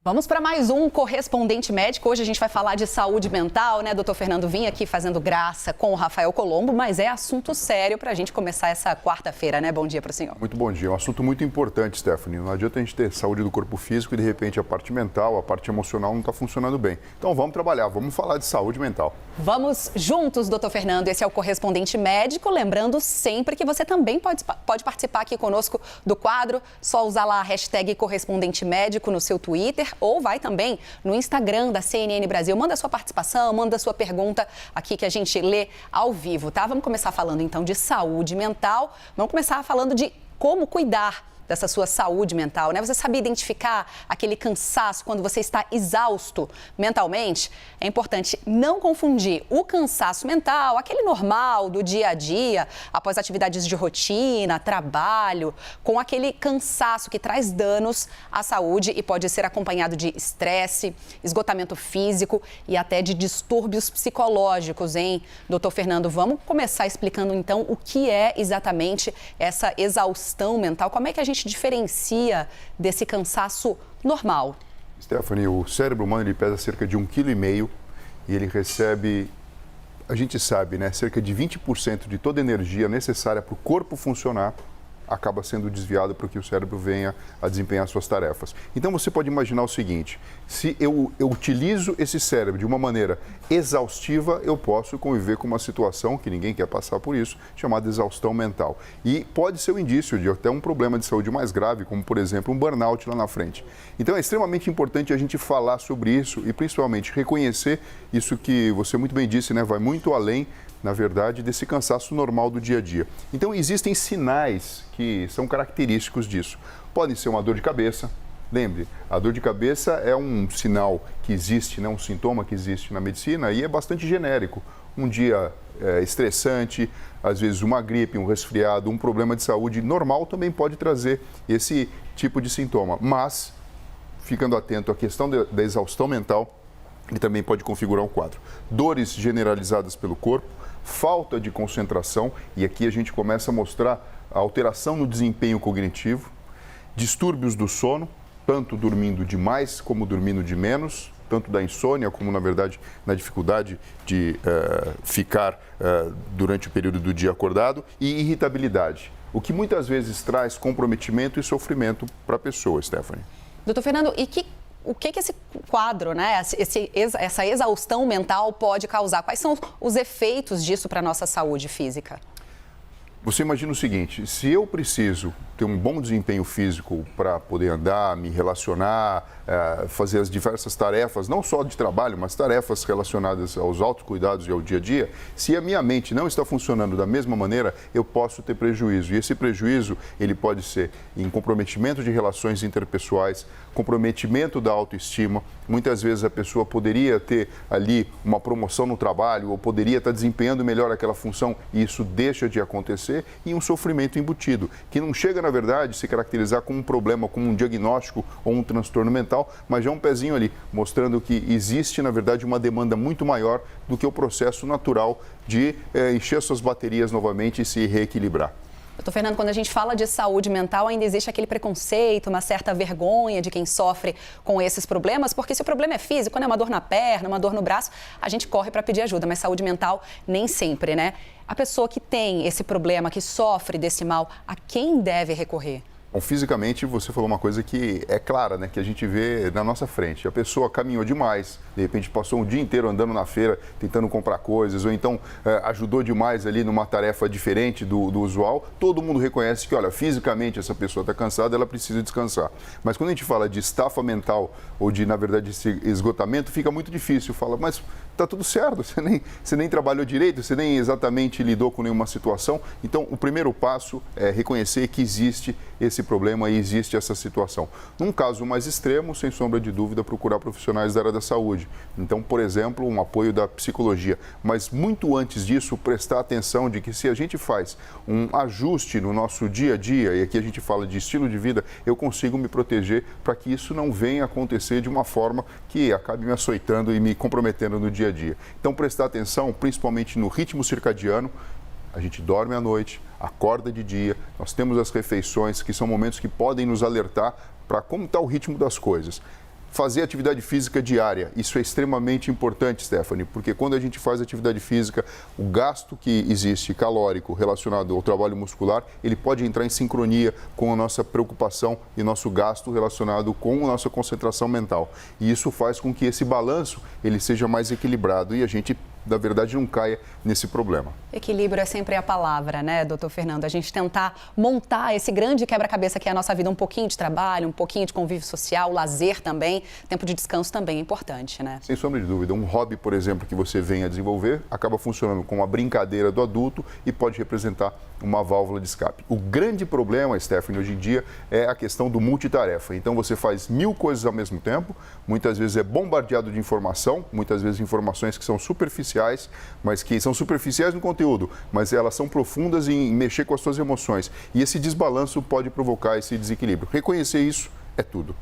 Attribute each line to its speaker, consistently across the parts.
Speaker 1: Vamos para mais um Correspondente Médico. Hoje a gente vai falar de saúde mental, né? Doutor Fernando vinha aqui fazendo graça com o Rafael Colombo, mas é assunto sério para a gente começar essa quarta-feira, né? Bom dia para o senhor.
Speaker 2: Muito bom dia. É um assunto muito importante, Stephanie. Não adianta a gente ter saúde do corpo físico e, de repente, a parte mental, a parte emocional não está funcionando bem. Então, vamos trabalhar, vamos falar de saúde mental.
Speaker 1: Vamos juntos, doutor Fernando. Esse é o Correspondente Médico. Lembrando sempre que você também pode participar aqui conosco do quadro. Só usar lá a hashtag Correspondente Médico no seu Twitter ou vai também no Instagram da CNN Brasil. Manda a sua participação, manda a sua pergunta aqui que a gente lê ao vivo, tá? Vamos começar falando então de saúde mental. Vamos começar falando de como cuidar dessa sua saúde mental, né? Você sabe identificar aquele cansaço quando você está exausto mentalmente? É importante não confundir o cansaço mental, aquele normal do dia a dia, após atividades de rotina, trabalho, com aquele cansaço que traz danos à saúde e pode ser acompanhado de estresse, esgotamento físico e até de distúrbios psicológicos, hein? Doutor Fernando, vamos começar explicando então o que é exatamente essa exaustão mental, como é que a gente diferencia desse cansaço normal?
Speaker 2: Stephanie, o cérebro humano ele pesa cerca de 1,5 kg e ele recebe, a gente sabe, né, cerca de 20% de toda a energia necessária para o corpo funcionar acaba sendo desviado para que o cérebro venha a desempenhar suas tarefas. Então você pode imaginar o seguinte, se eu utilizo esse cérebro de uma maneira exaustiva, eu posso conviver com uma situação que ninguém quer passar por isso, chamada exaustão mental. E pode ser um indício de até um problema de saúde mais grave, como por exemplo um burnout lá na frente. Então é extremamente importante a gente falar sobre isso e principalmente reconhecer isso que você muito bem disse, né? Vai muito além, na verdade, desse cansaço normal do dia a dia. Então, existem sinais que são característicos disso. Pode ser uma dor de cabeça. Lembre, a dor de cabeça é um sinal que existe, né? Um sintoma que existe na medicina e é bastante genérico. Um dia estressante, às vezes uma gripe, um resfriado, um problema de saúde normal também pode trazer esse tipo de sintoma. Mas, ficando atento à questão da exaustão mental, ele também pode configurar um quadro. Dores generalizadas pelo corpo, falta de concentração, e aqui a gente começa a mostrar a alteração no desempenho cognitivo, distúrbios do sono, tanto dormindo demais como dormindo de menos, tanto da insônia como, na verdade, na dificuldade de ficar durante o período do dia acordado, e irritabilidade, o que muitas vezes traz comprometimento e sofrimento para a pessoa, Stephanie.
Speaker 1: Doutor Fernando, o que esse quadro, né, essa exaustão mental pode causar? Quais são os efeitos disso para a nossa saúde física?
Speaker 2: Você imagina o seguinte, se eu preciso ter um bom desempenho físico para poder andar, me relacionar, fazer as diversas tarefas, não só de trabalho, mas tarefas relacionadas aos autocuidados e ao dia a dia, se a minha mente não está funcionando da mesma maneira, eu posso ter prejuízo. E esse prejuízo, ele pode ser em comprometimento de relações interpessoais, comprometimento da autoestima. Muitas vezes a pessoa poderia ter ali uma promoção no trabalho ou poderia estar desempenhando melhor aquela função e isso deixa de acontecer, e um sofrimento embutido, que não chega, na verdade, se caracterizar como um problema, como um diagnóstico ou um transtorno mental, mas já um pezinho ali, mostrando que existe, na verdade, uma demanda muito maior do que o processo natural de encher suas baterias novamente e se reequilibrar.
Speaker 1: Doutor Fernando, quando a gente fala de saúde mental, ainda existe aquele preconceito, uma certa vergonha de quem sofre com esses problemas, porque se o problema é físico, né, uma dor na perna, uma dor no braço, a gente corre para pedir ajuda, mas saúde mental nem sempre, né? A pessoa que tem esse problema, que sofre desse mal, a quem deve recorrer?
Speaker 2: Bom, fisicamente, você falou uma coisa que é clara, né, que a gente vê na nossa frente. A pessoa caminhou demais, de repente passou um dia inteiro andando na feira, tentando comprar coisas, ou então ajudou demais ali numa tarefa diferente do usual. Todo mundo reconhece que, olha, fisicamente essa pessoa está cansada, ela precisa descansar. Mas quando a gente fala de estafa mental ou de, na verdade, esse esgotamento, fica muito difícil. Fala, mas está tudo certo, você nem trabalhou direito, você nem exatamente lidou com nenhuma situação. Então, o primeiro passo é reconhecer que existe esse problema e existe essa situação. Num caso mais extremo, sem sombra de dúvida, procurar profissionais da área da saúde. Então, por exemplo, um apoio da psicologia. Mas muito antes disso, prestar atenção de que se a gente faz um ajuste no nosso dia a dia, e aqui a gente fala de estilo de vida, eu consigo me proteger para que isso não venha acontecer de uma forma que acabe me açoitando e me comprometendo no dia a dia. Então, prestar atenção, principalmente no ritmo circadiano. A gente dorme à noite, acorda de dia, nós temos as refeições, que são momentos que podem nos alertar para como está o ritmo das coisas. Fazer atividade física diária, isso é extremamente importante, Stephanie, porque quando a gente faz atividade física, o gasto que existe calórico relacionado ao trabalho muscular, ele pode entrar em sincronia com a nossa preocupação e nosso gasto relacionado com a nossa concentração mental. E isso faz com que esse balanço ele seja mais equilibrado e a gente, na verdade, não caia nesse problema.
Speaker 1: Equilíbrio é sempre a palavra, né, doutor Fernando? A gente tentar montar esse grande quebra-cabeça que é a nossa vida, um pouquinho de trabalho, um pouquinho de convívio social, lazer também, tempo de descanso também é importante, né?
Speaker 2: Sem sombra de dúvida. Um hobby, por exemplo, que você venha a desenvolver, acaba funcionando como uma brincadeira do adulto e pode representar uma válvula de escape. O grande problema, Stephanie, hoje em dia, é a questão do multitarefa. Então, você faz 1000 coisas ao mesmo tempo, muitas vezes é bombardeado de informação, muitas vezes informações que são superficiais, mas que são superficiais no conteúdo, mas elas são profundas em mexer com as suas emoções. E esse desbalanço pode provocar esse desequilíbrio. Reconhecer isso é tudo.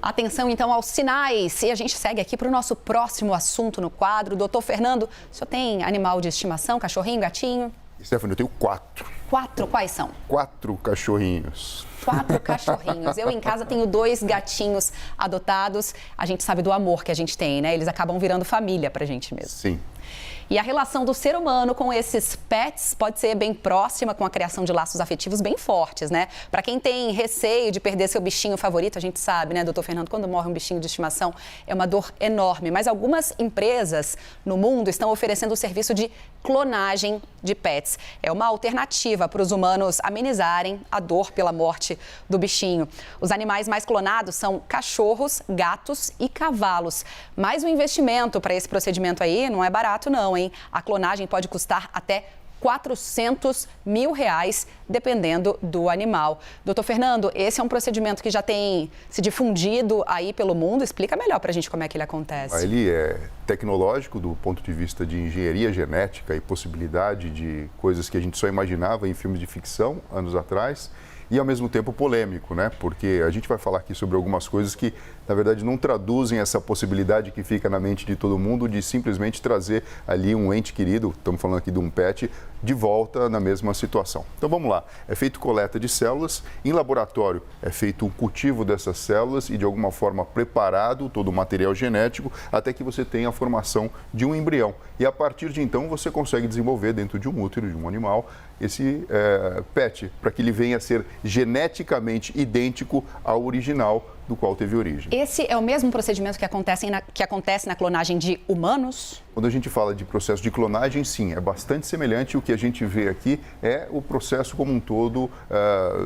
Speaker 1: Atenção, então, aos sinais. E a gente segue aqui para o nosso próximo assunto no quadro. Doutor Fernando, o senhor tem animal de estimação, cachorrinho, gatinho?
Speaker 2: Stephanie, eu tenho 4.
Speaker 1: 4? Quais são?
Speaker 2: 4 cachorrinhos.
Speaker 1: 4 cachorrinhos. Eu em casa tenho 2 gatinhos adotados. A gente sabe do amor que a gente tem, né? Eles acabam virando família pra gente mesmo.
Speaker 2: Sim.
Speaker 1: E a relação do ser humano com esses pets pode ser bem próxima, com a criação de laços afetivos bem fortes, né? Para quem tem receio de perder seu bichinho favorito, a gente sabe, né, doutor Fernando, quando morre um bichinho de estimação é uma dor enorme. Mas algumas empresas no mundo estão oferecendo o serviço de clonagem de pets. É uma alternativa para os humanos amenizarem a dor pela morte do bichinho. Os animais mais clonados são cachorros, gatos e cavalos. Mas o investimento para esse procedimento aí não é barato, não, hein? A clonagem pode custar até R$400 mil, dependendo do animal. Doutor Fernando, esse é um procedimento que já tem se difundido aí pelo mundo. Explica melhor para a gente como é que ele acontece.
Speaker 2: Ele é tecnológico do ponto de vista de engenharia genética e possibilidade de coisas que a gente só imaginava em filmes de ficção anos atrás. E, ao mesmo tempo, polêmico, né? Porque a gente vai falar aqui sobre algumas coisas que, na verdade, não traduzem essa possibilidade que fica na mente de todo mundo de simplesmente trazer ali um ente querido, estamos falando aqui de um pet, de volta na mesma situação. Então, vamos lá. É feito coleta de células, em laboratório é feito um cultivo dessas células e, de alguma forma, preparado todo o material genético até que você tenha a formação de um embrião. E, a partir de então, você consegue desenvolver dentro de um útero de um animal esse pet, para que ele venha a ser geneticamente idêntico ao original do qual teve origem.
Speaker 1: Esse é o mesmo procedimento que acontece na clonagem de humanos?
Speaker 2: Quando a gente fala de processo de clonagem, sim, é bastante semelhante. O que a gente vê aqui é o processo como um todo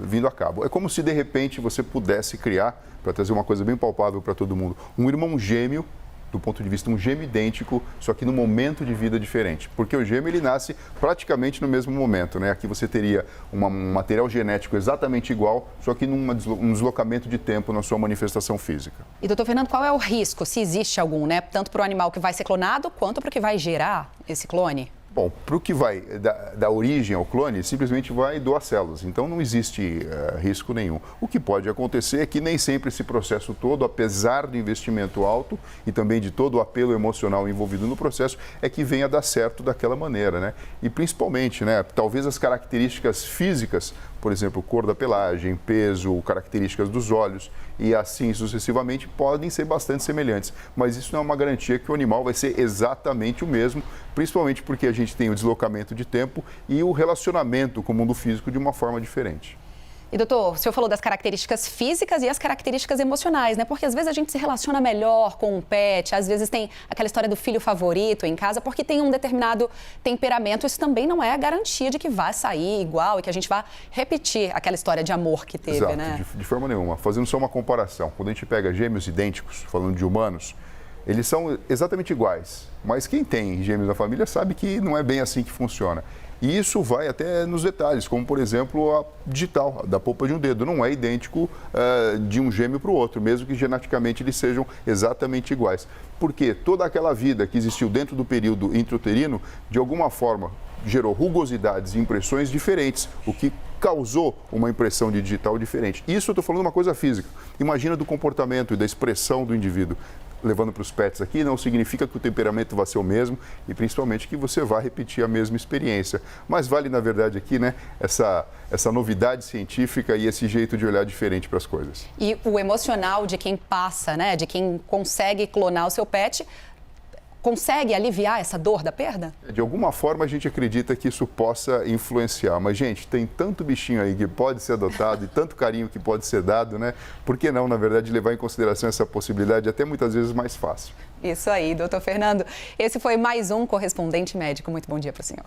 Speaker 2: vindo a cabo. É como se, de repente, você pudesse criar, para trazer uma coisa bem palpável para todo mundo, um irmão gêmeo, do ponto de vista um gêmeo idêntico, só que num momento de vida diferente. Porque o gêmeo, ele nasce praticamente no mesmo momento, né? Aqui você teria um material genético exatamente igual, só que num deslocamento de tempo na sua manifestação física.
Speaker 1: E, doutor Fernando, qual é o risco, se existe algum, né? Tanto para o animal que vai ser clonado, quanto para o que vai gerar esse clone?
Speaker 2: Bom, para o que vai da origem ao clone, simplesmente vai doar células. Então, não existe risco nenhum. O que pode acontecer é que nem sempre esse processo todo, apesar do investimento alto e também de todo o apelo emocional envolvido no processo, é que venha a dar certo daquela maneira, né? E principalmente, né, talvez as características físicas, por exemplo, cor da pelagem, peso, características dos olhos e assim sucessivamente, podem ser bastante semelhantes. Mas isso não é uma garantia que o animal vai ser exatamente o mesmo, principalmente porque a gente tem o deslocamento de tempo e o relacionamento com o mundo físico de uma forma diferente.
Speaker 1: E, doutor, o senhor falou das características físicas e as características emocionais, né? Porque às vezes a gente se relaciona melhor com um pet, às vezes tem aquela história do filho favorito em casa, porque tem um determinado temperamento. Isso também não é a garantia de que vai sair igual e que a gente vai repetir aquela história de amor que teve,
Speaker 2: Exato,
Speaker 1: né?
Speaker 2: De forma nenhuma. Fazendo só uma comparação, quando a gente pega gêmeos idênticos, falando de humanos, eles são exatamente iguais, mas quem tem gêmeos na família sabe que não é bem assim que funciona. E isso vai até nos detalhes, como, por exemplo, a digital da polpa de um dedo. Não é idêntico de um gêmeo para o outro, mesmo que geneticamente eles sejam exatamente iguais. Porque toda aquela vida que existiu dentro do período intrauterino, de alguma forma, gerou rugosidades e impressões diferentes, o que causou uma impressão de digital diferente. Isso eu estou falando uma coisa física. Imagina do comportamento e da expressão do indivíduo. levando para os pets aqui, não significa que o temperamento vai ser o mesmo e principalmente que você vai repetir a mesma experiência. Mas vale, na verdade, aqui, né, essa novidade científica e esse jeito de olhar diferente para as coisas.
Speaker 1: E o emocional de quem passa, né, de quem consegue clonar o seu pet, consegue aliviar essa dor da perda?
Speaker 2: De alguma forma a gente acredita que isso possa influenciar, mas gente, tem tanto bichinho aí que pode ser adotado e tanto carinho que pode ser dado, né? Por que não, na verdade, levar em consideração essa possibilidade até muitas vezes mais fácil?
Speaker 1: Isso aí, doutor Fernando. Esse foi mais um Correspondente Médico. Muito bom dia para o senhor.